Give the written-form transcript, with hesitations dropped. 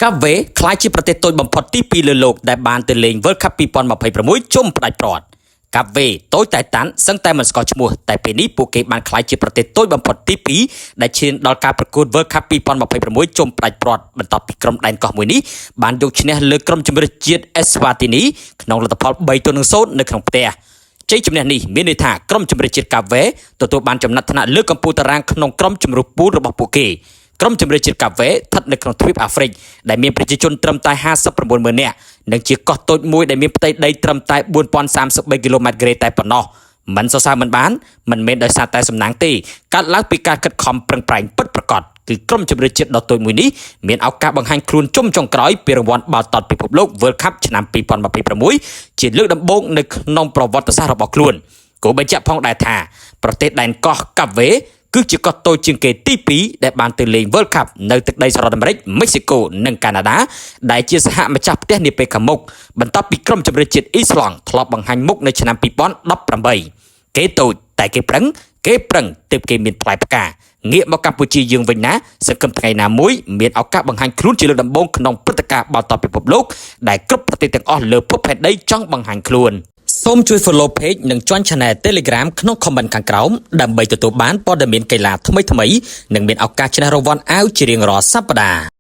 កាវេខ្លាយជាប្រទេសតូចបំផុតទី2លើលោកដែលបានទៅលេង World Cup 2026 ជុំផ្ដាច់ព្រាត់កាវេតូចតែតាន់សឹងតែមិនស្គាល់ឈ្មោះតែពេលនេះពួកគេបានខ្លាយជាប្រទេសតូចបំផុតទី2ដែលឈានដល់ការប្រកួត World Cup 2026 ជុំផ្ដាច់ព្រាត់បន្ទាប់ពីក្រុមដែនកោះមួយនេះបានយកឈ្នះលើក្រុមជម្រើសជាតិអេស្វ៉ាទីនីក្នុងលទ្ធផល3-0នៅក្នុងផ្ទះជ័យជំនះនេះមានន័យថាក្រុមជម្រើសជាតិកាវេទទួលបានចំណាត់ថ្នាក់លើកំពូលតារាងក្នុងក្រុមជម្រើសពូលរបស់ពួកគេក្រុមជម្រើសជាតិកាវេស្ថិតនៅក្នុងទ្វីបអាហ្វ្រិកដែលមានប្រជាជនត្រឹមតែ 59,000 នាក់និងជាកោះតូចមួយដែលមានផ្ទៃដីត្រឹមតែ 4,033 គីឡូម៉ែត្រក្រេតែប៉ុណ្ណោះមិនសរសើរមិនបានមិនមែនដោយសារតែសំណាងទេកើតឡើងពីការខិតខំប្រឹងប្រែងពិតប្រាកដគឺក្រុមជម្រើសជាតិដ៏តូចមួយនេះមានឱកាសបង្ហាញខ្លួនជុំចុងក្រោយពីរង្វាន់បាល់ទាត់ពិភពលោក World Cup ឆ្នាំ2026ជាលើកដំបូងនៅក្នុងប្រវត្តិសាស្ត្ររបស់ខ្លួនគួរបញ្ជាក់ផងដែរថាប្រទេសដែនកោះកាវេគឺជាកោះតូចជាងគេទី2ដែលបានទៅលេង World Cup នៅទឹកដីសហរដ្ឋអាមេរិក មិចស៊ីកូ និងកាណាដាដែលជាសហម្ចាស់ផ្ទះនាពេលខាងមុខបន្ទាប់ពីក្រុមជម្រើសជាតិអ៊ីស្លង់ធ្លាប់បង្ហាញមុខនៅឆ្នាំ2018គេតូចតែគេប្រឹងទើបគេមានផ្លែផ្កាងាកមកកម្ពុជាយើងវិញណាសង្ឃឹមថ្ងៃណាមួយមានឱកាសបង្ហាញខ្លួនជាលើកដំបូងក្នុងព្រឹត្តិការណ៍បាល់ទាត់ពិភពលោកដែលគ្រប់ប្រទេសទាំងអស់លើភពផែនដីចង់បង្ហាញខ្លួនសូមជួយ follow page និង join channel Telegram ក្នុង comment ខាងក្រោមដើម្បីទទួលបានព័ត៌មានកីឡាថ្មីៗនិងមានឱកាសឈ្នះរង្វាន់អាវជារៀងរាល់សប្តាហ៍